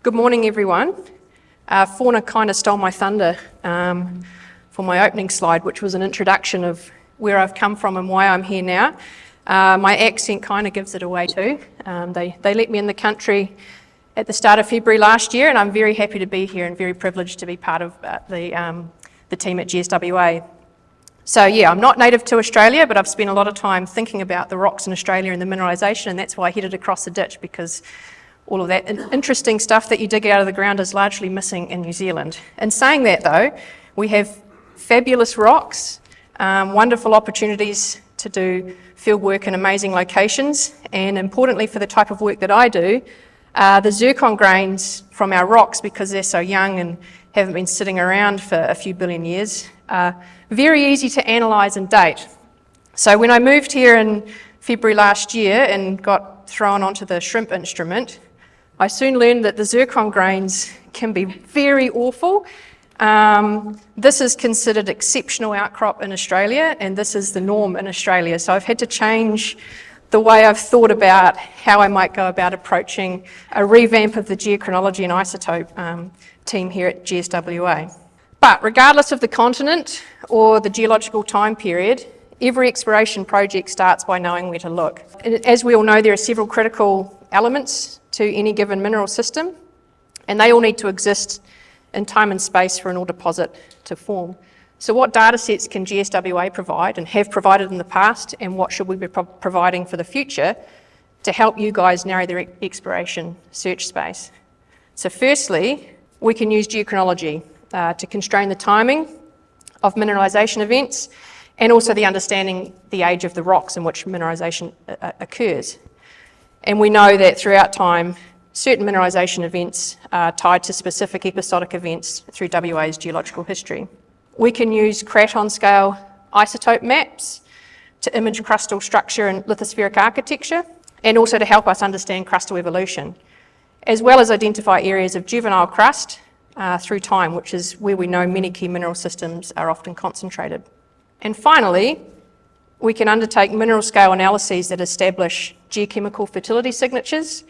Good morning, everyone. Fauna kind of stole my thunder for my opening slide, which was an introduction of where I've come from and why I'm here now. My accent kind of gives it away too. They let me in the country at the start of February last year, and I'm very happy to be here and very privileged to be part of the team at GSWA. So yeah, I'm not native to Australia, but I've spent a lot of time thinking about the rocks in Australia and the mineralisation, and that's why I headed across the ditch, because all of that interesting stuff that you dig out of the ground is largely missing in New Zealand. In saying that though, we have fabulous rocks, wonderful opportunities to do field work in amazing locations, and importantly for the type of work that I do, the zircon grains from our rocks, because they're so young and haven't been sitting around for a few billion years, are very easy to analyse and date. So when I moved here in February last year and got thrown onto the shrimp instrument, I soon learned that the zircon grains can be very awful. This is considered exceptional outcrop in Australia, and this is the norm in Australia. So I've had to change the way I've thought about how I might go about approaching a revamp of the geochronology and isotope team here at GSWA. But regardless of the continent or the geological time period, every exploration project starts by knowing where to look. And as we all know, there are several critical elements to any given mineral system, and they all need to exist in time and space for an ore deposit to form. So what data sets can GSWA provide and have provided in the past, and what should we be providing for the future to help you guys narrow the exploration search space? So firstly, we can use geochronology to constrain the timing of mineralisation events and also the understanding the age of the rocks in which mineralisation occurs. And we know that throughout time, certain mineralisation events are tied to specific episodic events through WA's geological history. We can use craton scale isotope maps to image crustal structure and lithospheric architecture, and also to help us understand crustal evolution, as well as identify areas of juvenile crust through time, which is where we know many key mineral systems are often concentrated. And finally, we can undertake mineral scale analyses that establish geochemical fertility signatures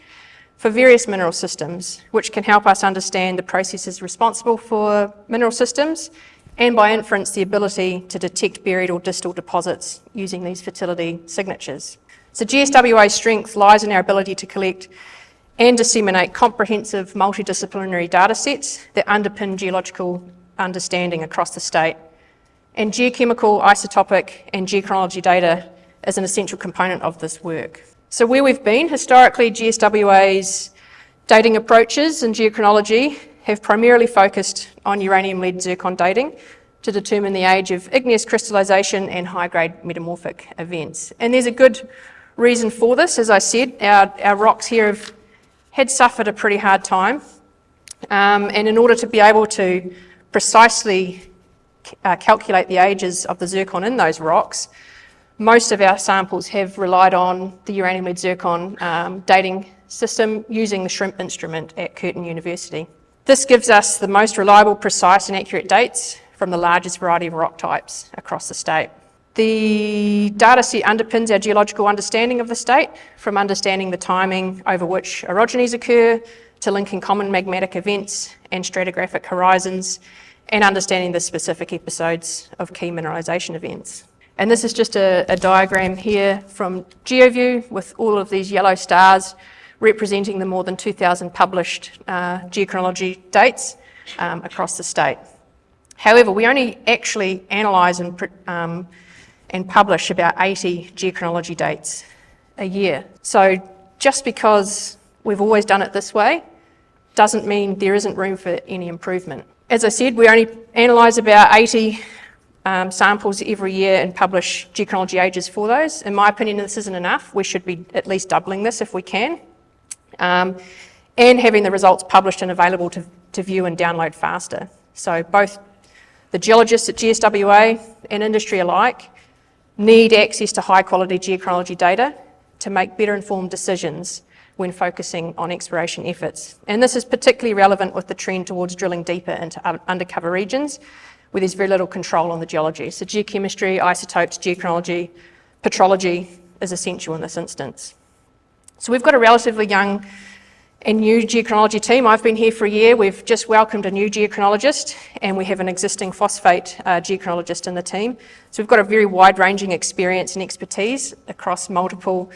for various mineral systems, which can help us understand the processes responsible for mineral systems, and by inference the ability to detect buried or distal deposits using these fertility signatures. So GSWA's strength lies in our ability to collect and disseminate comprehensive multidisciplinary data sets that underpin geological understanding across the state. And geochemical, isotopic and geochronology data is an essential component of this work. So where we've been, historically GSWA's dating approaches in geochronology have primarily focused on uranium-lead zircon dating to determine the age of igneous crystallisation and high-grade metamorphic events. And there's a good reason for this. As I said, our rocks here had suffered a pretty hard time. And in order to be able to precisely calculate the ages of the zircon in those rocks, most of our samples have relied on the uranium-lead zircon dating system using the shrimp instrument at Curtin University. This gives us the most reliable, precise and accurate dates from the largest variety of rock types across the state. The data set underpins our geological understanding of the state, from understanding the timing over which orogenies occur, to linking common magmatic events and stratigraphic horizons, and understanding the specific episodes of key mineralisation events. And this is just a diagram here from GeoView with all of these yellow stars representing the more than 2,000 published geochronology dates across the state. However, we only actually analyse and publish about 80 geochronology dates a year. So just because we've always done it this way doesn't mean there isn't room for any improvement. As I said, we only analyse about 80 samples every year and publish geochronology ages for those. In my opinion, this isn't enough. We should be at least doubling this if we can, and having the results published and available to view and download faster. So both the geologists at GSWA and industry alike need access to high quality geochronology data to make better informed decisions when focusing on exploration efforts. And this is particularly relevant with the trend towards drilling deeper into undercover regions where there's very little control on the geology. So geochemistry, isotopes, geochronology, petrology is essential in this instance. So we've got a relatively young and new geochronology team. I've been here for a year. We've just welcomed a new geochronologist, and we have an existing phosphate geochronologist in the team. So we've got a very wide-ranging experience and expertise across multiple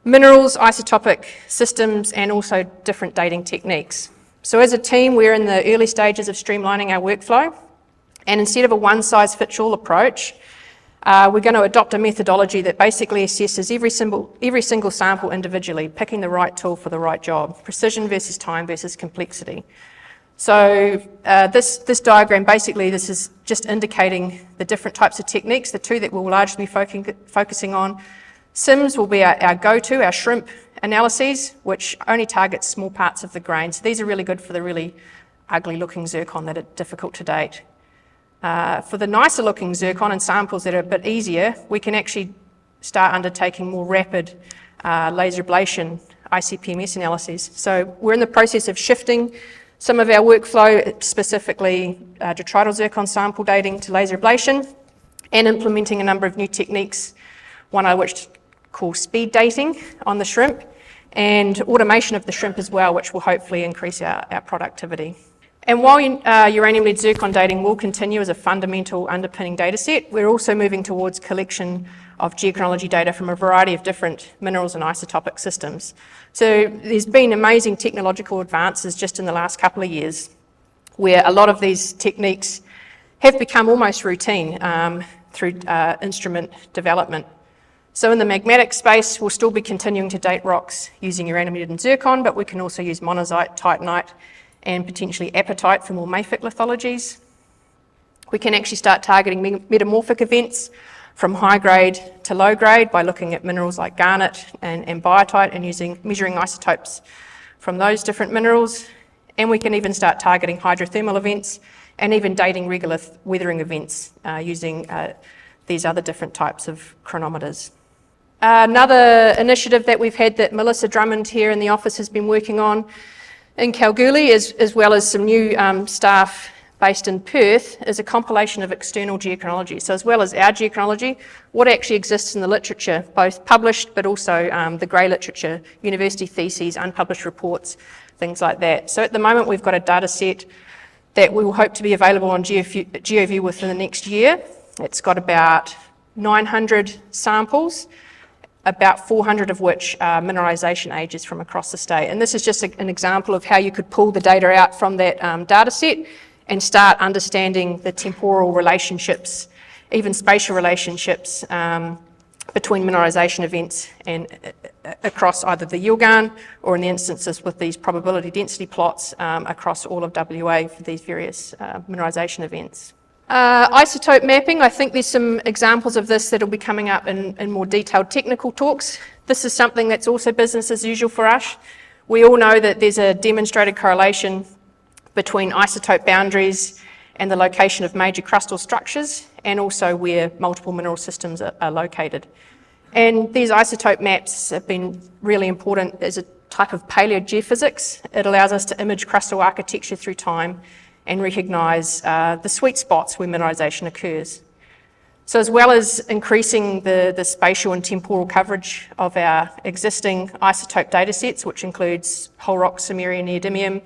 minerals, isotopic systems, and also different dating techniques. So as a team, we're in the early stages of streamlining our workflow, and instead of a one-size-fits-all approach, we're going to adopt a methodology that basically assesses every single sample individually, picking the right tool for the right job, precision versus time versus complexity. So this diagram, basically, this is just indicating the different types of techniques. The two that we'll largely be focusing on, SIMS will be our go-to, our shrimp analyses, which only targets small parts of the grain. So these are really good for the really ugly-looking zircon that are difficult to date. For the nicer looking zircon and samples that are a bit easier, we can actually start undertaking more rapid laser ablation ICP-MS analyses. So we're in the process of shifting some of our workflow, specifically detrital zircon sample dating to laser ablation, and implementing a number of new techniques, one of which called speed dating on the shrimp, and automation of the shrimp as well, which will hopefully increase our productivity. And while uranium-lead zircon dating will continue as a fundamental underpinning data set, we're also moving towards collection of geochronology data from a variety of different minerals and isotopic systems. So there's been amazing technological advances just in the last couple of years, where a lot of these techniques have become almost routine through instrument development. So in the magmatic space, we'll still be continuing to date rocks using uranium-lead and zircon, but we can also use monazite, titanite, and potentially apatite for more mafic lithologies. We can actually start targeting metamorphic events from high grade to low grade by looking at minerals like garnet and biotite and measuring isotopes from those different minerals. And we can even start targeting hydrothermal events and even dating regolith weathering events using these other different types of chronometers. Another initiative that we've had that Melissa Drummond here in the office has been working on in Kalgoorlie, as well as some new staff based in Perth, is a compilation of external geochronology. So as well as our geochronology, what actually exists in the literature, both published but also the grey literature, university theses, unpublished reports, things like that. So at the moment we've got a data set that we will hope to be available on GeoView within the next year. It's got about 900 samples, about 400 of which are mineralisation ages from across the state. And this is just an example of how you could pull the data out from that data set and start understanding the temporal relationships, even spatial relationships between mineralisation events and across either the Yilgarn or in the instances with these probability density plots across all of WA for these various mineralisation events. Isotope mapping, I think there's some examples of this that will be coming up in more detailed technical talks. This is something that's also business as usual for us. We all know that there's a demonstrated correlation between isotope boundaries and the location of major crustal structures, and also where multiple mineral systems are located. And these isotope maps have been really important as a type of paleogeophysics. It allows us to image crustal architecture through time and recognise the sweet spots where mineralisation occurs. So as well as increasing the spatial and temporal coverage of our existing isotope data sets, which includes whole rock samarium, neodymium,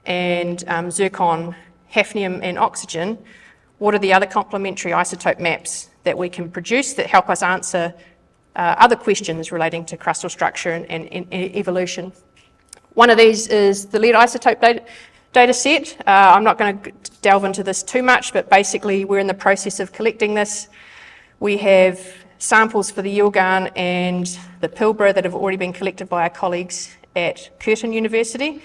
and zircon, hafnium and oxygen, what are the other complementary isotope maps that we can produce that help us answer other questions relating to crustal structure and evolution? One of these is the lead isotope data set. I'm not going to delve into this too much, but basically we're in the process of collecting this. We have samples for the Yilgarn and the Pilbara that have already been collected by our colleagues at Curtin University,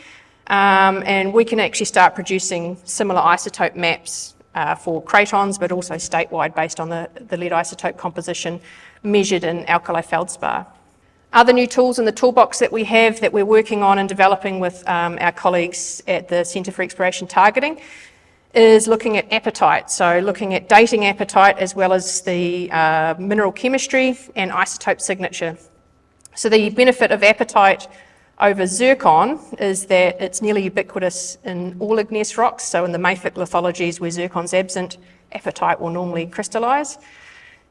and we can actually start producing similar isotope maps for cratons, but also statewide based on the lead isotope composition measured in alkali feldspar. Other new tools in the toolbox that we have that we're working on and developing with our colleagues at the Centre for Exploration Targeting is looking at apatite. So looking at dating apatite as well as the mineral chemistry and isotope signature. So the benefit of apatite over zircon is that it's nearly ubiquitous in all igneous rocks. So in the mafic lithologies where zircon's absent, apatite will normally crystallise.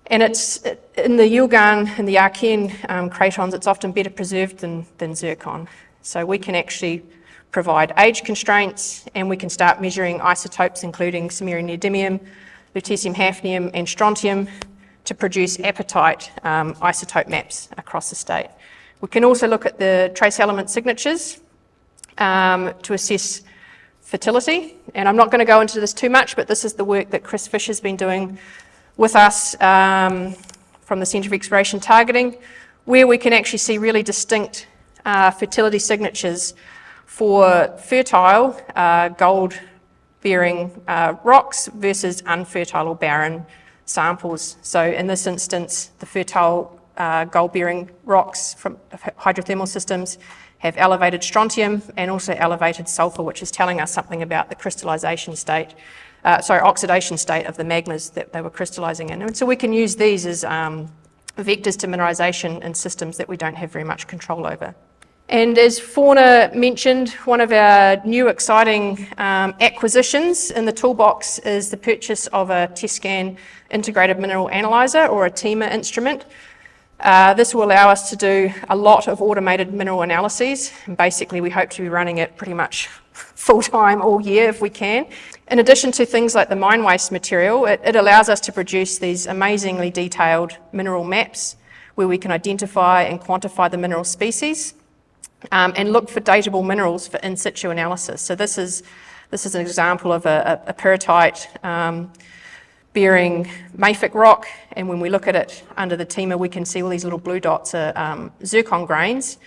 And it's in the Yilgarn and the Archean cratons, it's often better preserved than zircon. So we can actually provide age constraints, and we can start measuring isotopes including samarium neodymium, lutetium hafnium and strontium to produce apatite isotope maps across the state. We can also look at the trace element signatures to assess fertility, and I'm not going to go into this too much, but this is the work that Chris Fisher's been doing with us from the Centre for Exploration Targeting, where we can actually see really distinct fertility signatures for fertile gold-bearing rocks versus unfertile or barren samples. So in this instance, the fertile gold-bearing rocks from hydrothermal systems have elevated strontium and also elevated sulfur, which is telling us something about the crystallization state, oxidation state of the magmas that they were crystallizing in. And so we can use these as vectors to mineralization in systems that we don't have very much control over. And as Fauna mentioned, one of our new exciting acquisitions in the toolbox is the purchase of a TESSCAN integrated mineral analyzer, or a TEMA instrument. This will allow us to do a lot of automated mineral analyses, and basically we hope to be running it pretty much full-time all year if we can. In addition to things like the mine waste material, it allows us to produce these amazingly detailed mineral maps where we can identify and quantify the mineral species and look for datable minerals for in situ analysis. So this is an example of a peritite bearing mafic rock, and when we look at it under the TEMA, we can see all these little blue dots are zircon grains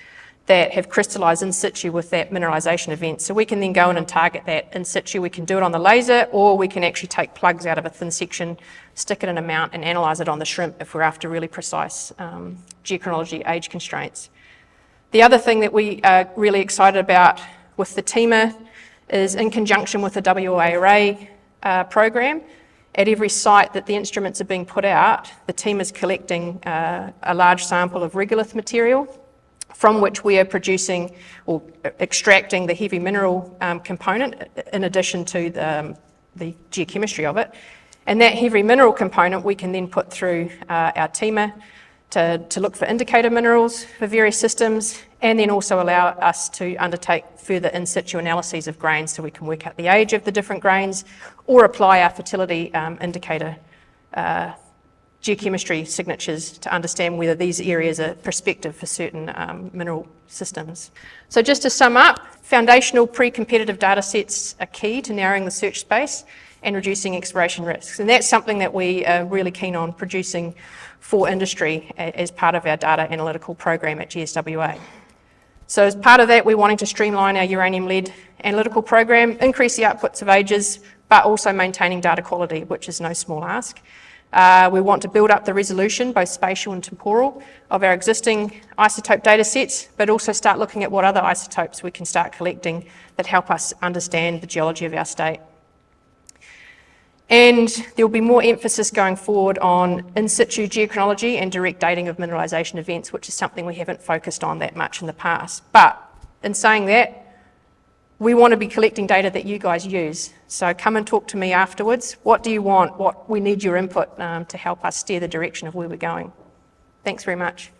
that have crystallized in situ with that mineralization event. So we can then go in and target that in situ. We can do it on the laser, or we can actually take plugs out of a thin section, stick it in a mount and analyze it on the shrimp if we're after really precise geochronology age constraints. The other thing that we are really excited about with the TEMA is, in conjunction with the WA Array program, at every site that the instruments are being put out, the team is collecting a large sample of regolith material from which we are producing or extracting the heavy mineral component in addition to the geochemistry of it. And that heavy mineral component we can then put through our TEMA to look for indicator minerals for various systems, and then also allow us to undertake further in situ analyses of grains so we can work out the age of the different grains or apply our fertility indicator geochemistry signatures to understand whether these areas are prospective for certain mineral systems. So just to sum up, foundational pre-competitive data sets are key to narrowing the search space and reducing exploration risks. And that's something that we are really keen on producing for industry as part of our data analytical program at GSWA. So as part of that, we're wanting to streamline our uranium-led analytical program, increase the outputs of AGES, but also maintaining data quality, which is no small ask. We want to build up the resolution, both spatial and temporal, of our existing isotope data sets, but also start looking at what other isotopes we can start collecting that help us understand the geology of our state. And there will be more emphasis going forward on in situ geochronology and direct dating of mineralisation events, which is something we haven't focused on that much in the past. But in saying that, we want to be collecting data that you guys use. So come and talk to me afterwards. What do you want? We need your input to help us steer the direction of where we're going. Thanks very much.